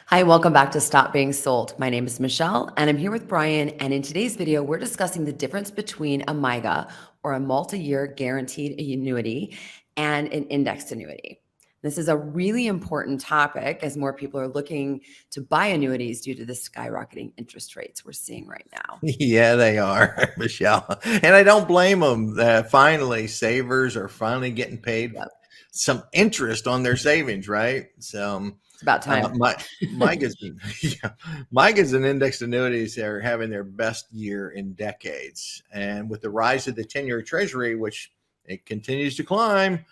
Hi, welcome back to Stop Being Sold. My name is Michelle and I'm here with Brian. And in today's video, we're discussing the difference between a MYGA or a multi-year guaranteed annuity and an indexed annuity. This is a really important topic as more people are looking to buy annuities due to the skyrocketing interest rates we're seeing right now. Yeah, they are, Michelle. And I don't blame them. Finally, savers are finally getting paid Yep, some interest on their savings, right? So, it's about time. MYGAs, yeah, MYGAs and indexed annuities are having their best year in decades. And with the rise of the 10-year Treasury, which it continues to climb,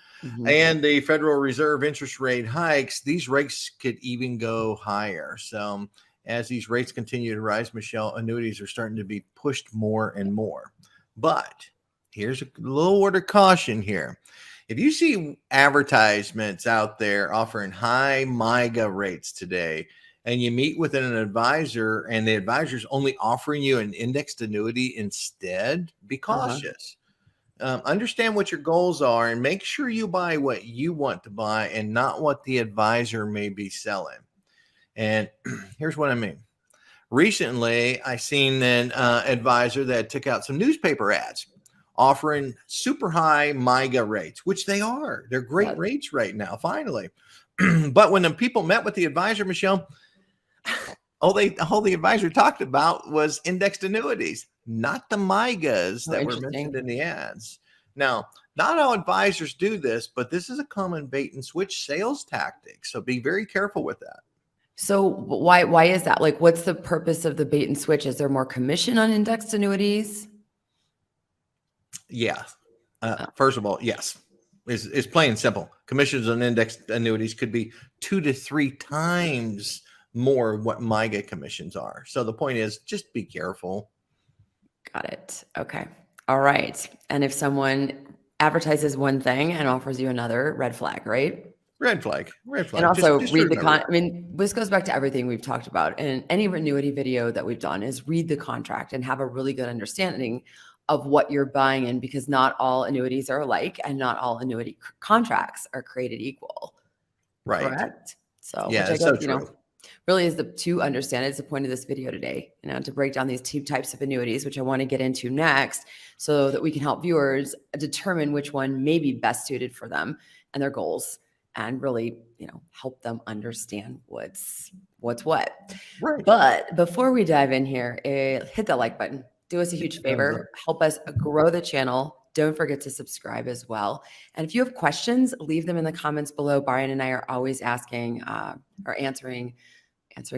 and the Federal Reserve interest rate hikes, these rates could even go higher. So, as these rates continue to rise, Michelle, annuities are starting to be pushed more and more. But here's a little word of caution here. If you see advertisements out there offering high MYGA rates today, and you meet with an advisor and the advisor's only offering you an indexed annuity instead, be cautious. Understand what your goals are and make sure you buy what you want to buy and not what the advisor may be selling. And here's what I mean. Recently, I seen an advisor that took out some newspaper ads offering super high MYGA rates, which they are. They're great rates right now, finally. But when the people met with the advisor, Michelle, all the advisor talked about was indexed annuities, not the MYGAs that were mentioned in the ads. Now, not all advisors do this, but this is a common bait and switch sales tactic. So be very careful with that. So why is that? Like, what's the purpose of the bait and switch? Is there more commission on indexed annuities? Yeah. First of all, yes. It's plain and simple. Commissions on indexed annuities could be 2 to 3 times more what MYGA commissions are. So the point is, just be careful. Got it. Okay. All right. And if someone advertises one thing and offers you another, red flag, right? Red flag. And also read the I mean, this goes back to everything we've talked about. And any annuity video that we've done is read the contract and have a really good understanding of what you're buying in, because not all annuities are alike and not all annuity contracts are created equal. Right. Correct. So, yeah, which I guess, true. Really is to understand. It's the point of this video today, to break down these 2 types of annuities, which I want to get into next, so that we can help viewers determine which one may be best suited for them and their goals, and really, help them understand what's what. Right. But before we dive in here, hit that like button. Do us a huge favor. Help us grow the channel. Don't forget to subscribe as well. And if you have questions, leave them in the comments below. Brian and I are always asking or answering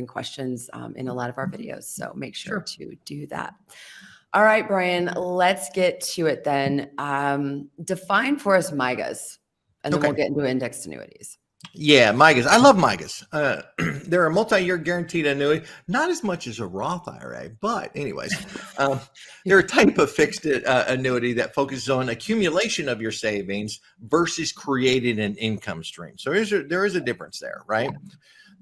questions in a lot of our videos. So make sure to do that. All right, Brian, let's get to it then. Define for us MYGAs, and then we'll get into indexed annuities. Yeah, MYGAs. I love MYGAs. They're a multi-year guaranteed annuity, not as much as a Roth IRA, but anyways, they're a type of fixed annuity that focuses on accumulation of your savings versus creating an income stream. So there is a difference there, right?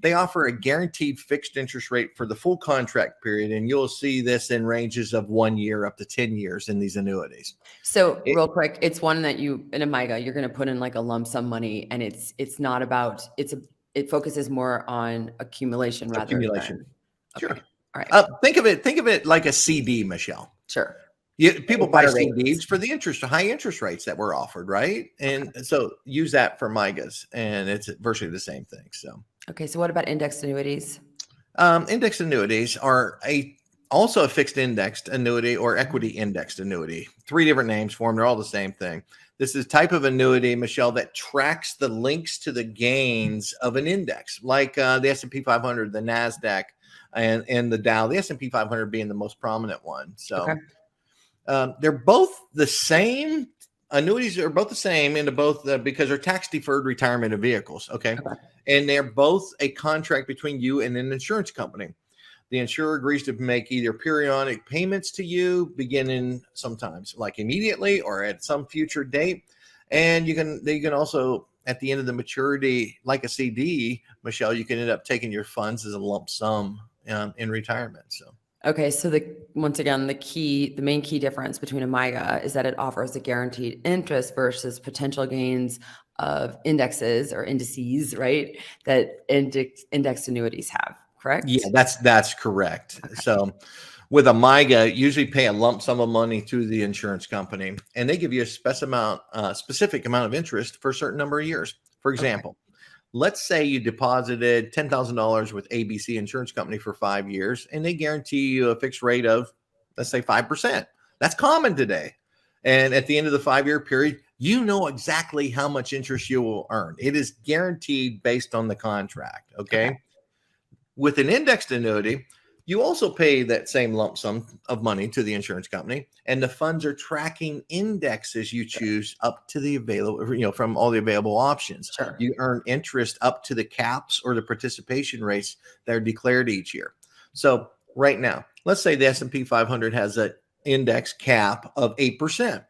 They offer a guaranteed fixed interest rate for the full contract period, and you'll see this in ranges of 1 year up to 10 years in these annuities. So real quick, it's one that in a MYGA, you're going to put in like a lump sum money, and it's not about, it focuses more on accumulation rather than. Okay. Sure. All right. Think of it like a CD, Michelle. Sure. People buy CDs for the high interest rates that were offered, right? And so use that for MYGAs, and it's virtually the same thing. So. Okay, so what about indexed annuities? Indexed annuities are also a fixed indexed annuity or equity indexed annuity. 3 different names for them. They're all the same thing. This is a type of annuity, Michelle, that tracks the links to the gains of an index, like the S&P 500, the Nasdaq, and the Dow. The S&P 500 being the most prominent one. So they're both the same. Annuities are both the same into both because they're tax deferred retirement of vehicles. Okay. And they're both a contract between you and an insurance company. The insurer agrees to make either periodic payments to you, beginning sometimes like immediately or at some future date. And they can also, at the end of the maturity, like a CD, Michelle, you can end up taking your funds as a lump sum in retirement. So. Okay, so once again, the main key difference between a MYGA is that it offers a guaranteed interest versus potential gains of indexes or indices, right? That indexed annuities have. correct? Yeah, that's correct. Okay. So with a MYGA, usually pay a lump sum of money to the insurance company, and they give you a specific amount of interest for a certain number of years. For example, let's say you deposited $10,000 with ABC Insurance Company for 5 years, and they guarantee you a fixed rate of, let's say, 5%. That's common today. And at the end of the 5-year period, you know exactly how much interest you will earn. It is guaranteed based on the contract. Okay. With an indexed annuity, you also pay that same lump sum of money to the insurance company, and the funds are tracking indexes you choose up to the available, from all the available options. Sure. You earn interest up to the caps or the participation rates that are declared each year. So right now, let's say the S&P 500 has an index cap of 8%.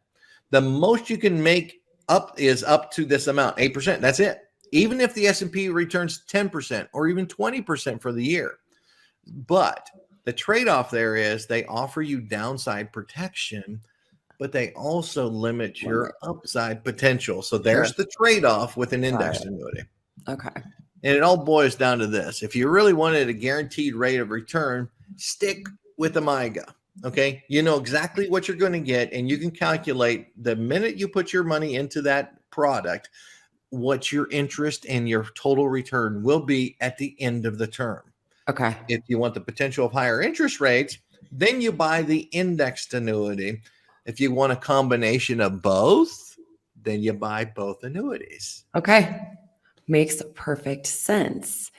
The most you can make up is up to this amount, 8%. That's it. Even if the S&P returns 10% or even 20% for the year. But the trade-off there is they offer you downside protection, but they also limit your upside potential. So there's the trade-off with an indexed annuity. Okay. And it all boils down to this. If you really wanted a guaranteed rate of return, stick with the MYGA. Okay. You know exactly what you're going to get, and you can calculate the minute you put your money into that product, what your interest and your total return will be at the end of the term. Okay. If you want the potential of higher interest rates, then you buy the indexed annuity. If you want a combination of both, then you buy both annuities. Okay. Makes perfect sense.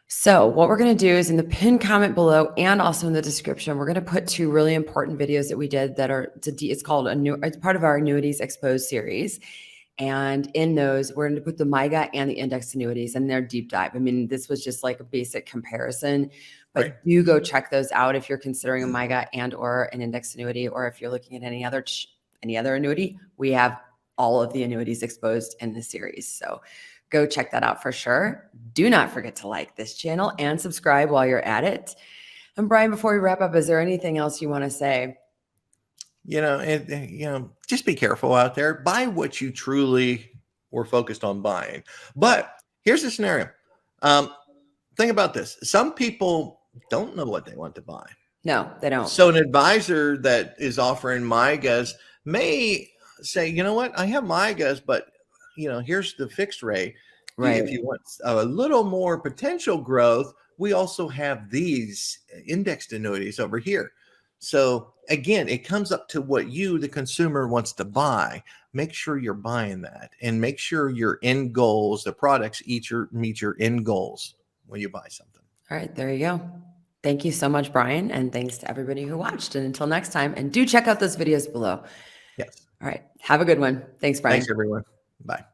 So what we're going to do is in the pinned comment below and also in the description, we're going to put 2 really important videos that we did that are, it's called it's part of our Annuities Exposed series. And in those, we're going to put the MYGA and the indexed annuities in their deep dive. I mean, this was just like a basic comparison, but do go check those out if you're considering a MYGA and or an indexed annuity, or if you're looking at any other annuity. We have all of the annuities exposed in the series. So go check that out for sure. Do not forget to like this channel and subscribe while you're at it. And Brian, before we wrap up, is there anything else you want to say? Just be careful out there. Buy what you truly were focused on buying. But here's the scenario. Think about this. Some people don't know what they want to buy. No, they don't. So an advisor that is offering MYGAs may say, you know what, I have MYGAs, but here's the fixed rate. Right. If you want a little more potential growth, we also have these indexed annuities over here. So again, it comes up to what you, the consumer, wants to buy. Make sure you're buying that, and make sure your end goals, the products meet your end goals when you buy something. All right, there you go. Thank you so much, Brian. And thanks to everybody who watched. And until next time, and do check out those videos below. Yes. All right. Have a good one. Thanks, Brian. Thanks, everyone. Bye.